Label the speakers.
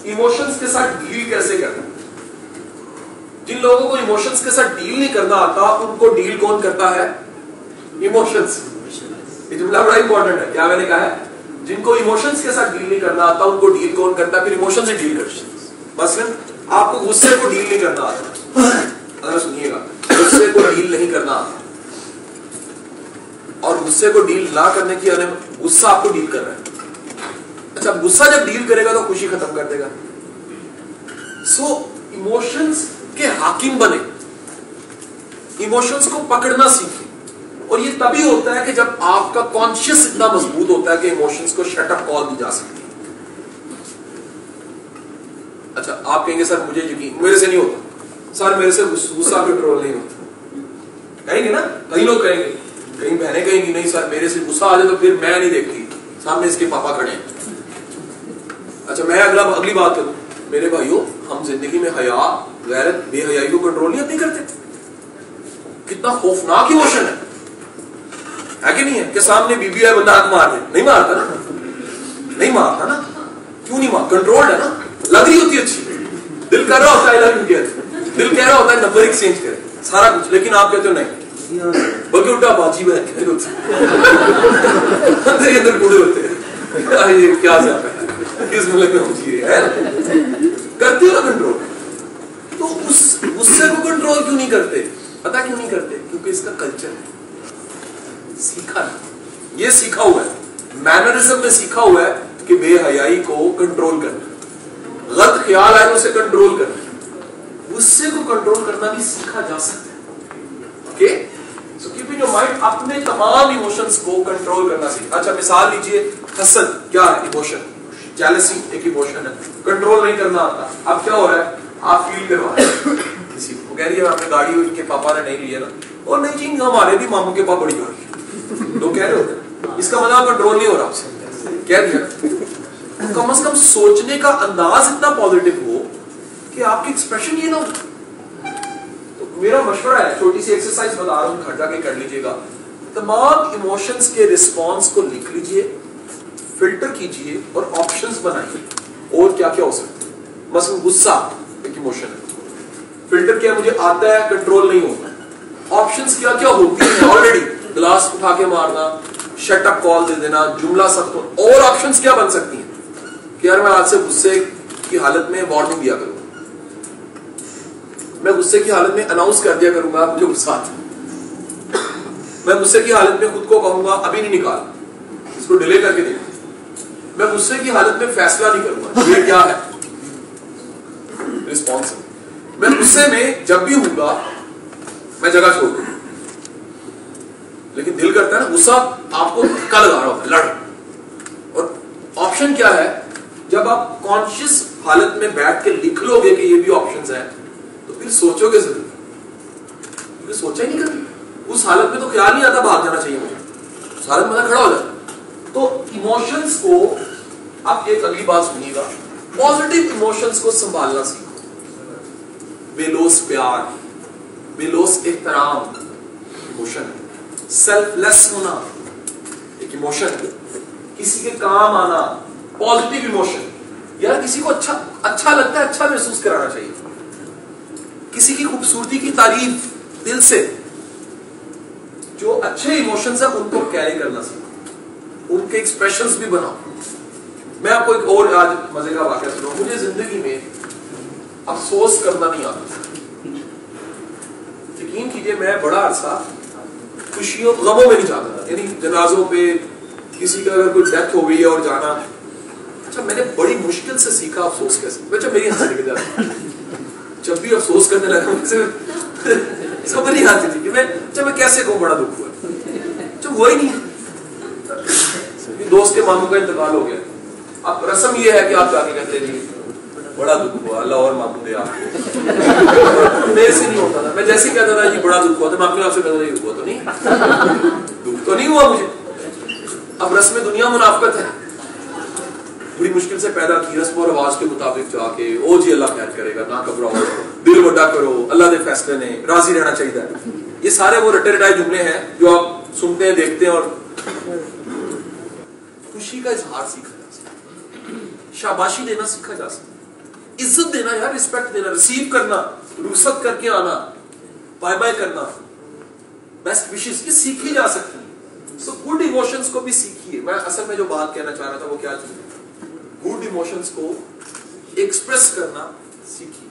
Speaker 1: Emotions کے ساتھ deal کیسے کرنا. جن لوگوں کو ایموشنز کے ساتھ ڈیل نہیں کرنا آتا ان کو ڈیل کون کرتا ہے؟ ایموشنز. یہ جملہ بڑا امپورٹنٹ ہے. کیا میں نے کہا ہے؟ جن کو ایموشنز کے ساتھ ڈیل نہیں کرنا آتا ان کو ڈیل کون کرتا ہے؟ پھر ایموشن سے ڈیل کرتے ہیں. مثلا آپ کو غصے کو ڈیل نہیں کرنا آتا, اگر سنیے گا, غصے کو ڈیل نہیں کرنا آتا اور غصے کو ڈیل نہ کرنے کی غصہ آپ کو ڈیل کر رہا ہے. اچھا, غصہ جب ڈیل کرے گا تو خوشی ختم کر دے گا. سو ایموشنز کے حاکم بنے, ایموشنز کو پکڑنا سیکھیں. اور یہ تبھی ہوتا ہے کہ جب آپ کا کانشیس اتنا مضبوط ہوتا ہے کہ ایموشنز کو شٹ اپ کال دی جا سکتی ہے. اچھا, آپ کہیں گے سر مجھے یقین میرے سے نہیں ہوتا, سر میرے سے غصہ کنٹرول نہیں ہوتا. کہیں گے نا, کئی لوگ کہیں گے, کہیں بہنیں کہیں گی نہیں سر میرے سے غصہ آ جائے تو پھر میں نہیں دیکھتی, سامنے اس کے پاپا کھڑے ہیں. اچھا, میں اگلی بات کروں. میرے بھائیوں, ہم زندگی میں حیا, غیرت, بے حیائی کو کنٹرول نہیں کرتے. کتنا خوفناک ایموشن ہے کہ نہیں ہے؟ کہ سامنے بی بی آئے بندہ ہاتھ مار دے, نہیں مارتا نا, نہیں مارتا نا. کیوں نہیں مارتا؟ کنٹرولڈ ہے نا. لگ رہی ہوتی اچھی, دل کر رہا ہوتا ہے, دل کہہ رہا ہوتا ہے نمبر ایکسچینج کرے, سارا کچھ, لیکن آپ کہتے ہو نہیں, بلکہ الٹا باجی میں اندر بوڑھے ہوتے ہیں. کیا کس ملک میں ہوتی ہے, کرتے ہو نا کنٹرول. تو اس غصے کو کنٹرول کیوں نہیں کرتے؟ پتا کیوں نہیں کرتے؟ کیونکہ اس کا کلچر ہے, سیکھا ہے, یہ سیکھا ہوا ہے, مینرزم میں سیکھا ہوا ہے کہ بے حیائی کو کنٹرول کرنا, غلط خیال آئے اسے کنٹرول کرنا. غصے کو کنٹرول کرنا بھی سیکھا جا سکتا ہے. Okay, so keeping your mind, اپنے تمام ایموشنز کو کنٹرول کرنا سیکھا. اچھا, مثال لیجئے, حسد کیا ہے؟ ایموشن. جیلسی ایک ایموشن ہے, کنٹرول نہیں کرنا آتا. اب کیا ہو رہا ہے؟ آپ فیل کروا رہے ہیں کسی کو, کہہ رہی ہے آپ نے گاڑی ان کے پاپا نے نہیں لیا نا, اور نہیں جی ہمارے بھی ماموں کے پاس بڑی گاڑی ہے, تو کہہ رہے ہوتے ہیں اس کا مطلب کنٹرول نہیں ہو رہا آپ سے. کہہ دیا کم از کم سوچنے کا انداز اتنا پازیٹو ہو کہ آپ کی ایکسپریشن یہ نہ ہو. تو میرا مشورہ ہے, چھوٹی سی ایکسرسائز بتا رہا ہوں, گھر جا کے کر لیجیے گا. تمام ایموشنز کے رسپانس کو لکھ لیجیے, فلٹر کیجیے اور آپشنز بنائیے. اور کیا کیا ہو سکتا ہے؟ مثلا غصہ ایک ایموشن ہے, فلٹر کیا مجھے آتا ہے, کنٹرول نہیں ہوتا. آپشنز کیا کیا ہوتی ہیں آلریڈی, گلاس اٹھا کے مارنا, شٹ اپ کال دے دینا, جملہ سخت. اور آپشنز کیا بن سکتی ہیں کہ یار میں آج سے غصے کی حالت میں وارننگ دیا کروں گا, میں غصے کی حالت میں اناؤنس کر دیا کروں گا مجھے غصہ آتا ہے, میں غصے کی حالت میں خود کو کہوں گا ابھی نہیں نکال, اس کو ڈیلے کر کے دیکھوں, میں غصے کی حالت میں فیصلہ نہیں کروں گا. یہ کیا ہے؟ رسپانس. میں غصے میں جب بھی ہوں گا میں جگہ چھوڑ دوں, لیکن دل کرتا ہے نا غصہ آپ کو دھکا لگا رہا ہوتا ہے, لڑ. اور آپشن کیا ہے؟ جب آپ کانشیس حالت میں بیٹھ کے لکھ لو گے کہ یہ بھی آپشنز ہیں تو پھر سوچو گے ضرور, کیونکہ سوچا ہی نہیں کرتے. اس حالت میں تو خیال نہیں آتا بھاگ جانا چاہیے مجھے, اس حالت میں کھڑا ہو جاتا. تو ایموشنز کو, اب ایک اگلی بات سنیے گا, پازیٹیو ایموشنز کو سنبھالنا سیکھو. بے لوث پیار, بے لوث احترام ایموشن ہے. سیلف لیس ہونا ایک ایموشن ہے. کسی کے کام آنا پازیٹیو ایموشن. یار کسی کو اچھا لگتا ہے, اچھا محسوس کرانا چاہیے. کسی کی خوبصورتی کی تعریف دل سے. جو اچھے ایموشنز ہیں ان کو کیری کرنا سیکھو, ان کے ایکسپریشنز بھی بناؤ. میں آپ کو ایک اور آج مزے کا واقعہ سناؤں. مجھے زندگی میں افسوس کرنا نہیں آتا. یقین کیجئے میں بڑا عرصہ خوشیوں غموں میں نہیں جاتا تھا, یعنی جنازوں پہ کسی کا اگر کوئی ڈیتھ ہو گئی ہے اور جانا. اچھا, میں نے بڑی مشکل سے سیکھا افسوس کیسے. بچہ میری ہنسی نکل جاتی, جب بھی افسوس کرنے لگا مجھے سمجھ نہیں آتی تھی کہ میں کیسے کہوں بڑا دکھ ہوا. جب ہوا ہی نہیں, دوست کے ماموں کا انتقال ہو گیا. اب رسم یہ ہے کہ آپ جا کے کہتے ہیں جی بڑا دکھ ہوا, اللہ اور ماموں دے آپ. میرے سے نہیں ہوتا تھا, میں جیسے کہتا تھا جی بڑا دکھ ہوا تو میں اپنے آپ سے کہتا تھا ہوا تو نہیں, دکھ تو نہیں ہوا مجھے. اب رسم دنیا منافقت ہے, بڑی مشکل سے پیدا کی, رسم و رواج کے مطابق جا کے او جی اللہ خیر کرے گا, نہ گھبراؤ, دل بڑا کرو, اللہ دے فیصلے نے راضی رہنا چاہیے. یہ سارے وہ رٹے رٹائے جملے ہیں جو آپ سنتے ہیں, دیکھتے ہیں. اور خوشی کا اظہار سیکھا جا سکتا, شاباشی دینا سیکھا جا سکتا. عزت دینا یار, رسپیکٹ دینا, ریسیو کرنا, رخصت کر کے آنا, بائے بائے کرنا, بیسٹ وشز, یہ سیکھی جا سکتی ہے. سو گڈ ایموشنز کو بھی سیکھیے. میں اصل میں جو بات کہنا چاہ رہا تھا وہ کیا تھی, گڈ ایموشنز کو ایکسپریس کرنا سیکھیے.